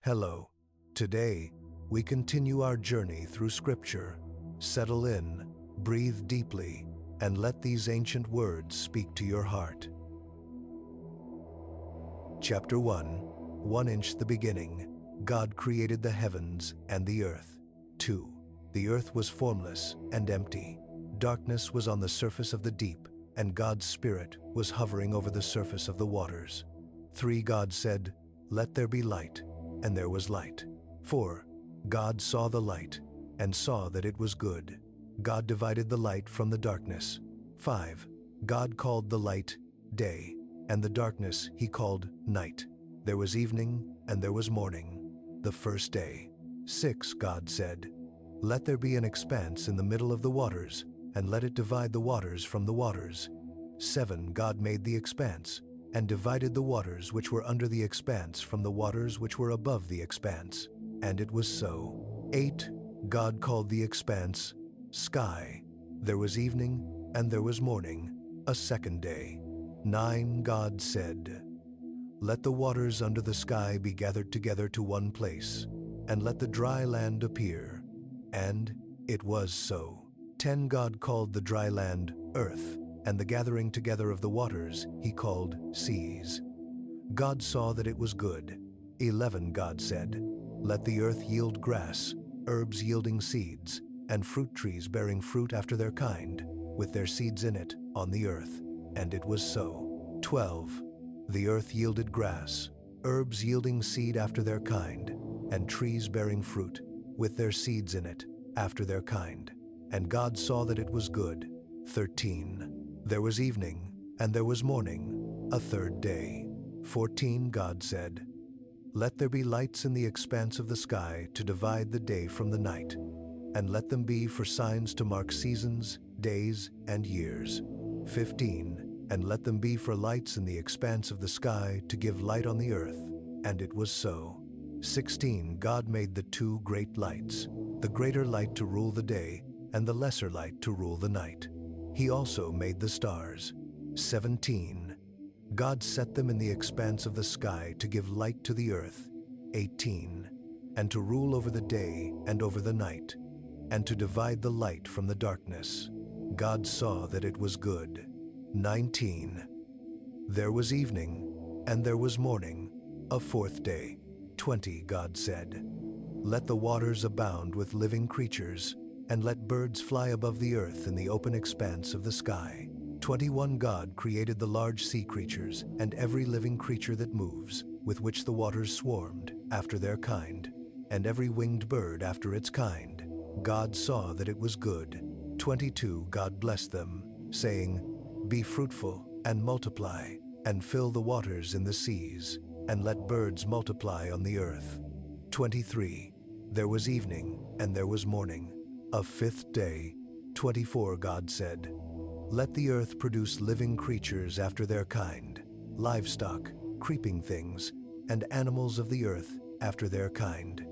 Hello. Today, we continue our journey through Scripture. Settle in, breathe deeply, and let these ancient words speak to your heart. Chapter 1. 1 inch the beginning. God created the heavens and the earth. 2. The earth was formless and empty. Darkness was on the surface of the deep, and God's Spirit was hovering over the surface of the waters. 3. God said, "Let there be light," and there was light. 4. God saw the light, and saw that it was good. God divided the light from the darkness. 5. God called the light day, and the darkness he called night. There was evening, and there was morning, the first day. 6. God said, "Let there be an expanse in the middle of the waters, and let it divide the waters from the waters." 7. God made the expanse, and divided the waters which were under the expanse from the waters which were above the expanse. And it was so. 8. God called the expanse sky. There was evening, and there was morning, a second day. 9. God said, "Let the waters under the sky be gathered together to one place, and let the dry land appear." And it was so. 10. God called the dry land earth, and the gathering together of the waters he called seas. God saw that it was good. 11. God said, "Let the earth yield grass, herbs yielding seeds, and fruit trees bearing fruit after their kind, with their seeds in it, on the earth." And it was so. 12. The earth yielded grass, herbs yielding seed after their kind, and trees bearing fruit, with their seeds in it, after their kind. And God saw that it was good. 13. There was evening, and there was morning, a third day. 14. God said, "Let there be lights in the expanse of the sky to divide the day from the night, and let them be for signs to mark seasons, days, and years." 15. And let them be for lights in the expanse of the sky to give light on the earth. And it was so. 16. God made the two great lights, the greater light to rule the day, and the lesser light to rule the night. He also made the stars. 17. God set them in the expanse of the sky to give light to the earth. 18. And to rule over the day and over the night, and to divide the light from the darkness. God saw that it was good. 19. There was evening, and there was morning, a fourth day. 20. God said, "Let the waters abound with living creatures, and let birds fly above the earth in the open expanse of the sky." 21. God created the large sea creatures and every living creature that moves, with which the waters swarmed, after their kind, and every winged bird after its kind. God saw that it was good. 22. God blessed them, saying, "Be fruitful, and multiply, and fill the waters in the seas, and let birds multiply on the earth." 23. There was evening, and there was morning, a fifth day. 24. God said, "Let the earth produce living creatures after their kind, livestock, creeping things, and animals of the earth after their kind."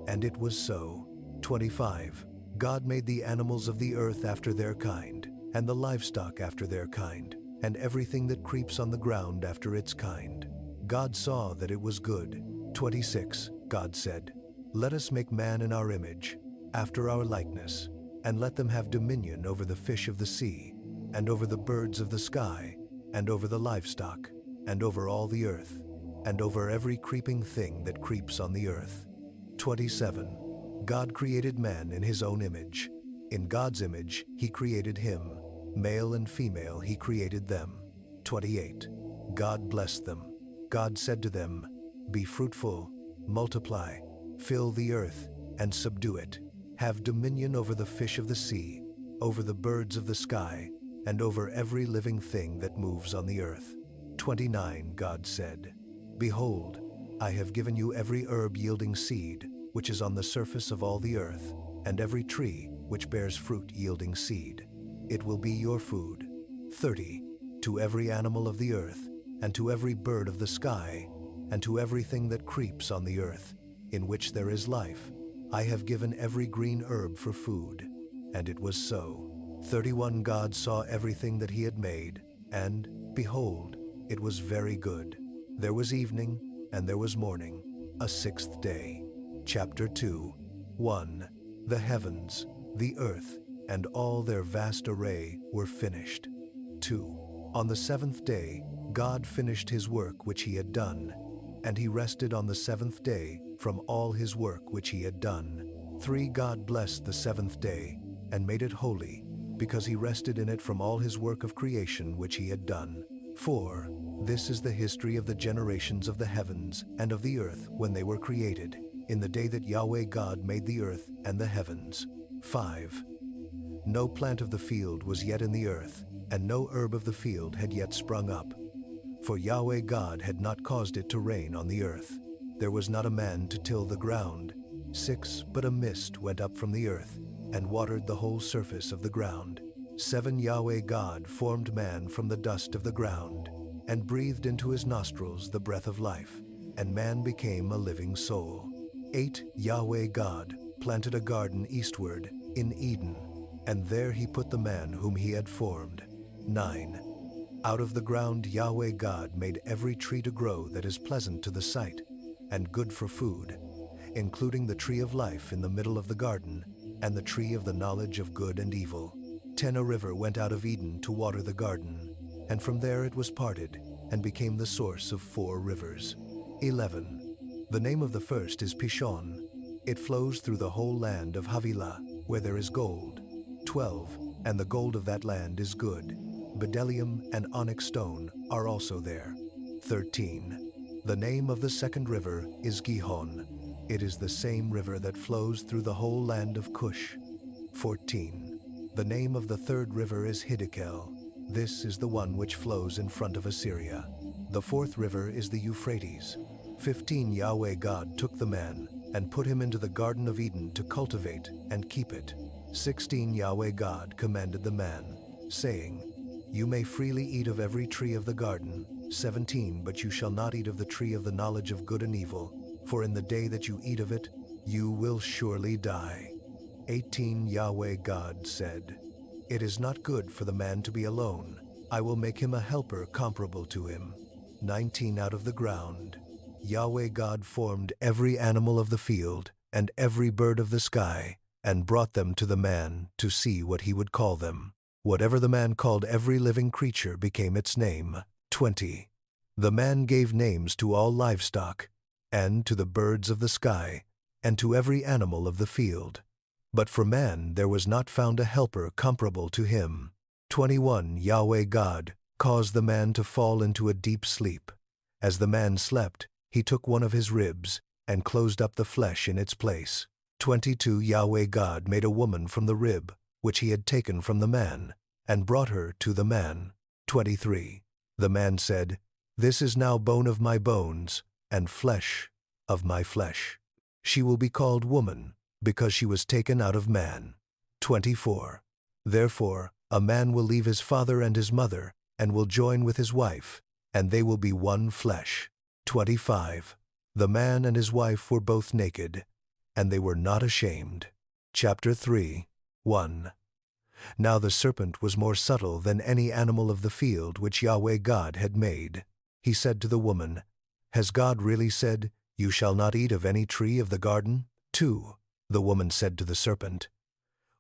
And it was so. 25. God made the animals of the earth after their kind, and the livestock after their kind, and everything that creeps on the ground after its kind. God saw that it was good. 26. God said, "Let us make man in our image, after our likeness, and let them have dominion over the fish of the sea, and over the birds of the sky, and over the livestock, and over all the earth, and over every creeping thing that creeps on the earth." 27. God created man in his own image. In God's image he created him. Male and female he created them. 28. God blessed them. God said to them, "Be fruitful, multiply, fill the earth, and subdue it. Have dominion over the fish of the sea, over the birds of the sky, and over every living thing that moves on the earth." 29. God said, "Behold, I have given you every herb yielding seed, which is on the surface of all the earth, and every tree which bears fruit yielding seed. It will be your food." 30. To every animal of the earth, and to every bird of the sky, and to everything that creeps on the earth, in which there is life, I have given every green herb for food. And it was so. 31. God saw everything that he had made, and, behold, it was very good. There was evening, and there was morning, a sixth day. Chapter 2. 1. The heavens, the earth, and all their vast array were finished. 2. On the seventh day, God finished his work which he had done, and he rested on the seventh day from all his work which he had done. 3. God blessed the seventh day, and made it holy, because he rested in it from all his work of creation which he had done. 4. This is the history of the generations of the heavens and of the earth when they were created, in the day that Yahweh God made the earth and the heavens. 5. No plant of the field was yet in the earth, and no herb of the field had yet sprung up, for Yahweh God had not caused it to rain on the earth. There was not a man to till the ground. 6. But a mist went up from the earth, and watered the whole surface of the ground. 7. Yahweh God formed man from the dust of the ground, and breathed into his nostrils the breath of life, and man became a living soul. 8. Yahweh God planted a garden eastward, in Eden, and there he put the man whom he had formed. 9. Out of the ground Yahweh God made every tree to grow that is pleasant to the sight, and good for food, including the tree of life in the middle of the garden, and the tree of the knowledge of good and evil. 10. A river went out of Eden to water the garden, and from there it was parted, and became the source of 4 rivers. 11. The name of the first is Pishon. It flows through the whole land of Havilah, where there is gold. 12. And the gold of that land is good. Bdellium and onyx stone are also there. 13. The name of the second river is Gihon. It is the same river that flows through the whole land of Cush. 14. The name of the third river is Hiddekel. This is the one which flows in front of Assyria. The fourth river is the Euphrates. 15. Yahweh God took the man and put him into the Garden of Eden to cultivate and keep it. 16. Yahweh God commanded the man, saying, You may freely eat of every tree of the garden. 17. But you shall not eat of the tree of the knowledge of good and evil, for in the day that you eat of it, you will surely die. 18. Yahweh God said, It is not good for the man to be alone. I will make him a helper comparable to him. 19. Out of the ground, Yahweh God formed every animal of the field and every bird of the sky, and brought them to the man to see what he would call them. Whatever the man called every living creature became its name. 20. The man gave names to all livestock, and to the birds of the sky, and to every animal of the field. But for man there was not found a helper comparable to him. 21. Yahweh God caused the man to fall into a deep sleep. As the man slept, he took one of his ribs, and closed up the flesh in its place. 22. Yahweh God made a woman from the rib, which he had taken from the man, and brought her to the man. 23. The man said, This is now bone of my bones, and flesh of my flesh. She will be called woman, because she was taken out of man. 24. Therefore, a man will leave his father and his mother, and will join with his wife, and they will be one flesh. 25. The man and his wife were both naked, and they were not ashamed. Chapter 3. 1. Now the serpent was more subtle than any animal of the field which Yahweh God had made. He said to the woman, Has God really said, You shall not eat of any tree of the garden? 2. The woman said to the serpent,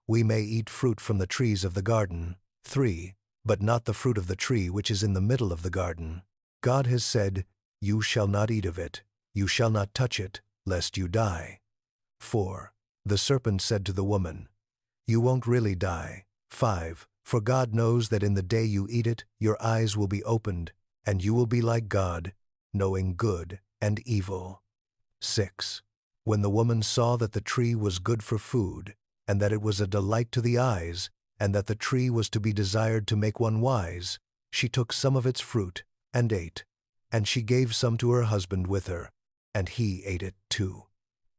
We may eat fruit from the trees of the garden. 3. But not the fruit of the tree which is in the middle of the garden. God has said, You shall not eat of it, you shall not touch it, lest you die. 4. The serpent said to the woman, You won't really die. 5. For God knows that in the day you eat it, your eyes will be opened, and you will be like God, knowing good and evil. 6. When the woman saw that the tree was good for food, and that it was a delight to the eyes, and that the tree was to be desired to make one wise, she took some of its fruit and ate, and she gave some to her husband with her, and he ate it too.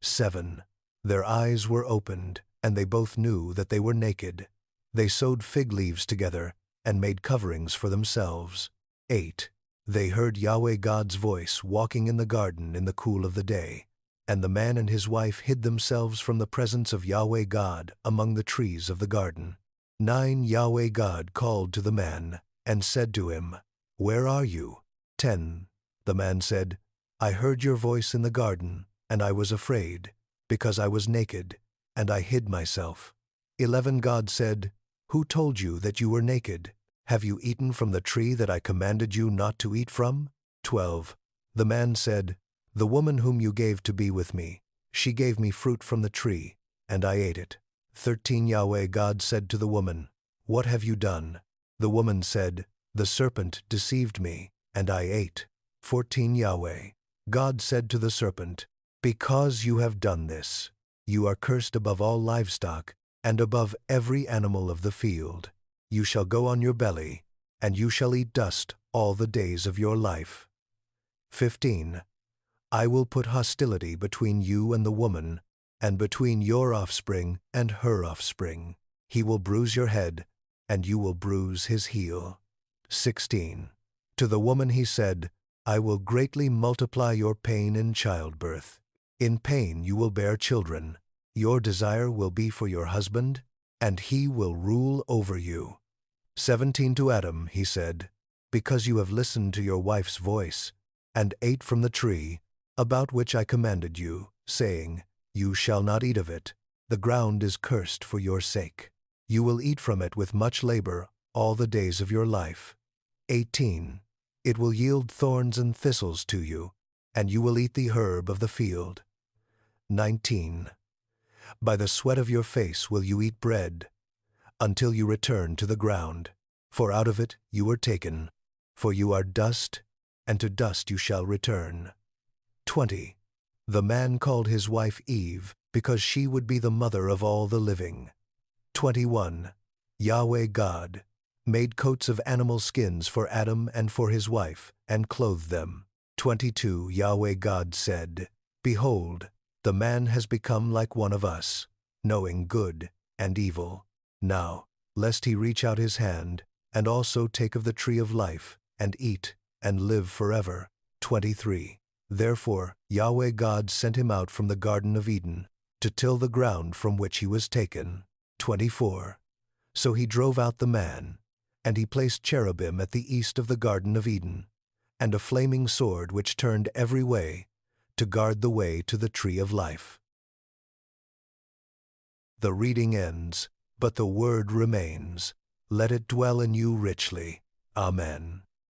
7. Their eyes were opened, and they both knew that they were naked. They sewed fig leaves together, and made coverings for themselves. 8. They heard Yahweh God's voice walking in the garden in the cool of the day, and the man and his wife hid themselves from the presence of Yahweh God among the trees of the garden. 9. Yahweh God called to the man, and said to him, Where are you? 10. The man said, I heard your voice in the garden, and I was afraid, because I was naked, and I hid myself. 11 God said, "Who told you that you were naked? Have you eaten from the tree that I commanded you not to eat from?" 12 The man said, "The woman whom you gave to be with me, she gave me fruit from the tree, and I ate it." 13 Yahweh God said to the woman, "What have you done?" The woman said, "The serpent deceived me, and I ate." 14 Yahweh God said to the serpent, "Because you have done this, you are cursed above all livestock, and above every animal of the field. You shall go on your belly, and you shall eat dust all the days of your life." 15 I will put hostility between you and the woman, and between your offspring and her offspring. He will bruise your head, and you will bruise his heel. 16 To the woman he said, "I will greatly multiply your pain in childbirth. In pain you will bear children. Your desire will be for your husband, and he will rule over you." 17 To Adam he said, "Because you have listened to your wife's voice, and ate from the tree, about which I commanded you, saying, 'You shall not eat of it,' the ground is cursed for your sake. You will eat from it with much labor all the days of your life. 18 It will yield thorns and thistles to you, and you will eat the herb of the field. 19 By the sweat of your face will you eat bread, until you return to the ground, for out of it you were taken, for you are dust, and to dust you shall return. 20 The man called his wife Eve, because she would be the mother of all the living. 21 Yahweh God made coats of animal skins for Adam and for his wife, and clothed them. 22 Yahweh God said, "Behold, the man has become like one of us, knowing good and evil. Now, lest he reach out his hand, and also take of the tree of life, and eat, and live forever." 23 Therefore Yahweh God sent him out from the Garden of Eden, to till the ground from which he was taken. 24 So he drove out the man, and he placed cherubim at the east of the Garden of Eden, and a flaming sword which turned every way, to guard the way to the tree of life. The reading ends, but the word remains. Let it dwell in you richly. Amen.